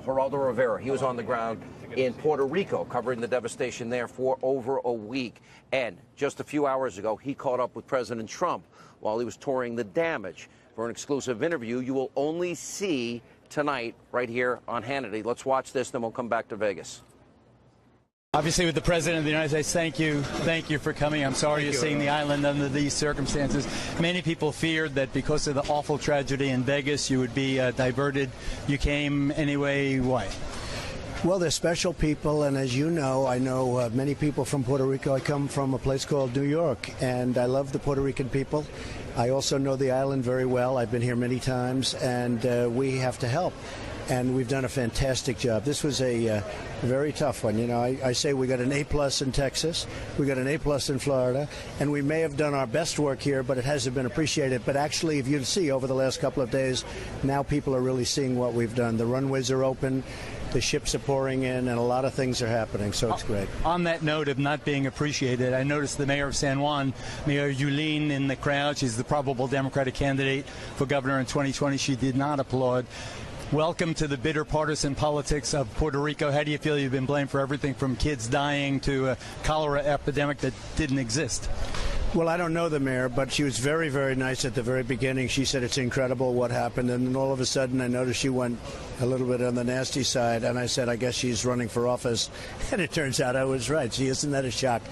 Geraldo Rivera. He was on the ground in Puerto Rico covering the devastation there for over a week. And just a few hours ago, he caught up with President Trump while he was touring the damage. For an exclusive interview you will only see tonight right here on Hannity. Let's watch this, then we'll come back to Vegas. Obviously, with the President of the United States, thank you for coming. I'm sorry you're seeing the island under these circumstances. Many people feared that because of the awful tragedy in Vegas, you would be diverted. You came anyway. Why? Well, they're special people, and as you know, I know many people from Puerto Rico. I come from a place called New York, and I love the Puerto Rican people. I also know the island very well. I've been here many times, and we have to help. And we've done a fantastic job. This was a very tough one. You know, I say we got an A+ in Texas, we got an A+ in Florida, and we may have done our best work here, but it hasn't been appreciated. But actually, if you see over the last couple of days, now people are really seeing what we've done. The runways are open, the ships are pouring in, and a lot of things are happening, so it's great. On that note of not being appreciated, I noticed the mayor of San Juan, Mayor Yulín, in the crowd. She's the probable Democratic candidate for governor in 2020. She did not applaud. Welcome to the bitter partisan politics of Puerto Rico. How do you feel you've been blamed for everything from kids dying to a cholera epidemic that didn't exist? Well, I don't know the mayor, but she was very, very nice at the very beginning. She said it's incredible what happened, and then all of a sudden I noticed she went a little bit on the nasty side, and I said, I guess she's running for office, and it turns out I was right. She isn't that a shock.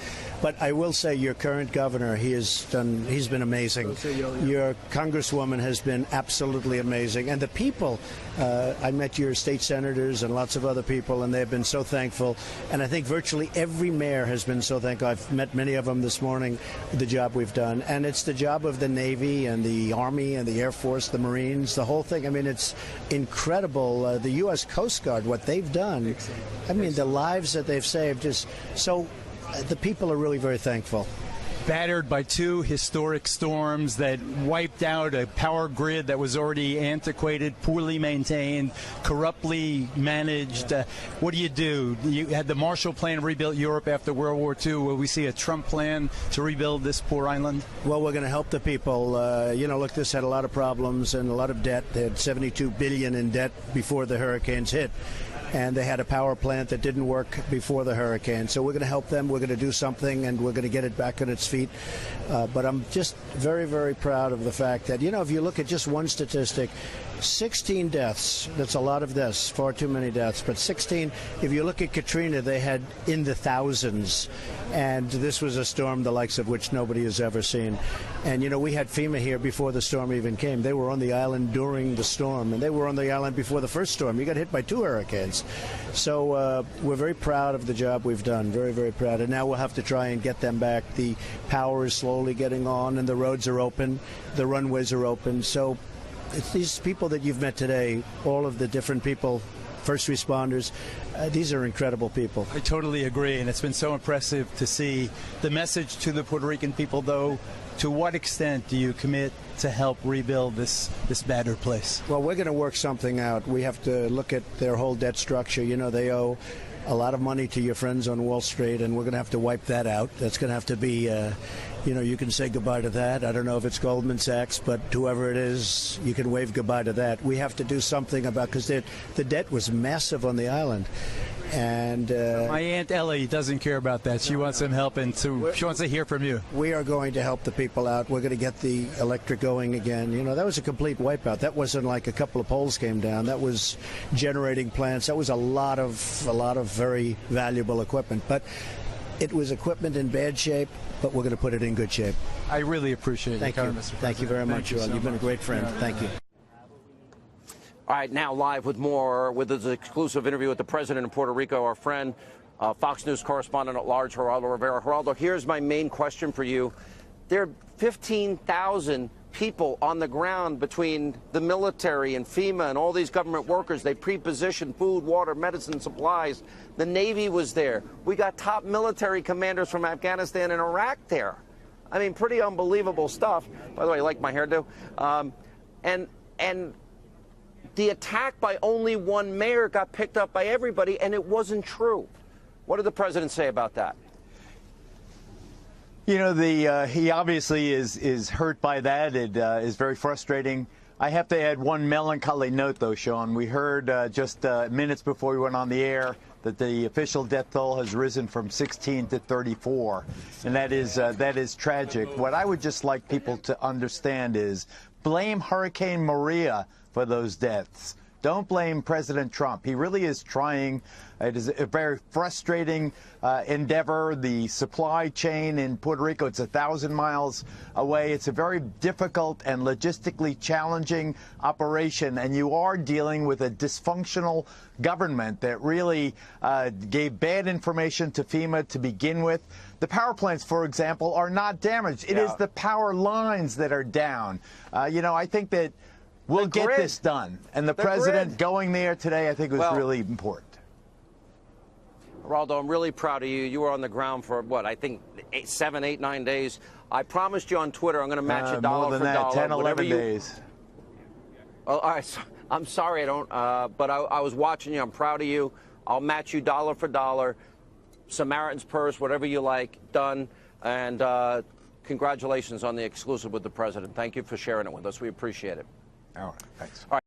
But I will say your current governor, he's been amazing. Your congresswoman has been absolutely amazing, and the people, I met your state senators and lots of other people, and they've been so thankful, and I think virtually every mayor has been so thankful. I've met many of them this morning, the job we've done, and it's the job of the Navy and the Army and the Air Force, the Marines, the whole thing. I mean, it's incredible. The U.S. Coast Guard, what they've done, I mean, the lives that they've saved is so. The people are really very thankful. Battered by two historic storms that wiped out a power grid that was already antiquated, poorly maintained, corruptly managed. What do? You had the Marshall Plan to rebuild Europe after World War II. Will we see a Trump plan to rebuild this poor island? Well, we're going to help the people. You know, look, this had a lot of problems and a lot of debt. They had $72 billion in debt before the hurricanes hit. And they had a power plant that didn't work before the hurricane. So we're going to help them. We're going to do something, and we're going to get it back on its feet. But I'm just very, very proud of the fact that, you know, if you look at just one statistic, 16 deaths. That's a lot of deaths, far too many deaths. But 16, if you look at Katrina, they had in the thousands. And this was a storm the likes of which nobody has ever seen. And, you know, we had FEMA here before the storm even came. They were on the island during the storm, and they were on the island before the first storm. You got hit by 2 hurricanes. So we're very proud of the job we've done, very, very proud. And now we'll have to try and get them back. The power is slowly getting on, and the roads are open. The runways are open. So it's these people that you've met today, all of the different people, first responders, these are incredible people. I totally agree, and it's been so impressive to see the message to the Puerto Rican people, though. To what extent do you commit to help rebuild this battered place? Well, we're going to work something out. We have to look at their whole debt structure. You know, they owe a lot of money to your friends on Wall Street, and we're going to have to wipe that out. That's going to have to be, you know, you can say goodbye to that. I don't know if it's Goldman Sachs, but whoever it is, you can wave goodbye to that. We have to do something about, because the debt was massive on the island. And my Aunt Ellie doesn't care about that. She wants some help, and so she wants to hear from you. We are going to help the people out. We're going to get the electric going again. You know, that was a complete wipeout. That wasn't like a couple of poles came down. That was generating plants. That was a lot of very valuable equipment. But it was equipment in bad shape, but we're going to put it in good shape. I really appreciate it. Thank you. Mr. President. Thank you very much, Joel. You've been a great friend. Thank you. All right, now live with more, with this exclusive interview with the president of Puerto Rico, our friend, Fox News correspondent at large, Geraldo Rivera. Geraldo, here's my main question for you. There are 15,000 people on the ground between the military and FEMA and all these government workers. They pre-positioned food, water, medicine, supplies. The Navy was there. We got top military commanders from Afghanistan and Iraq there. I mean, pretty unbelievable stuff. By the way, you like my hairdo? And the attack by only one mayor got picked up by everybody, and it wasn't true. What did the president say about that? You know, he obviously is hurt by that. It is very frustrating. I have to add one melancholy note, though, Sean. We heard just minutes before we went on the air that the official death toll has risen from 16 to 34, and that is tragic. What I would just like people to understand is blame Hurricane Maria for those deaths. Don't blame President Trump. He really is trying. It is a very frustrating endeavor. The supply chain in Puerto Rico, it's 1,000 miles away. It's a very difficult and logistically challenging operation, and you are dealing with a dysfunctional government that really gave bad information to FEMA to begin with. The power plants, for example, are not damaged. It is the power lines that are down. You know, I think that we'll get this done. And the president going there today, I think, was really important. Geraldo, I'm really proud of you. You were on the ground for, what, I think 7, 8, 9 days. I promised you on Twitter I'm going to match a dollar more than for that, dollar. 10, 11 days. Oh, all right. I'm sorry I don't, but I was watching you. I'm proud of you. I'll match you dollar for dollar. Samaritan's Purse, whatever you like, done. And congratulations on the exclusive with the president. Thank you for sharing it with us. We appreciate it. All right, thanks. All right.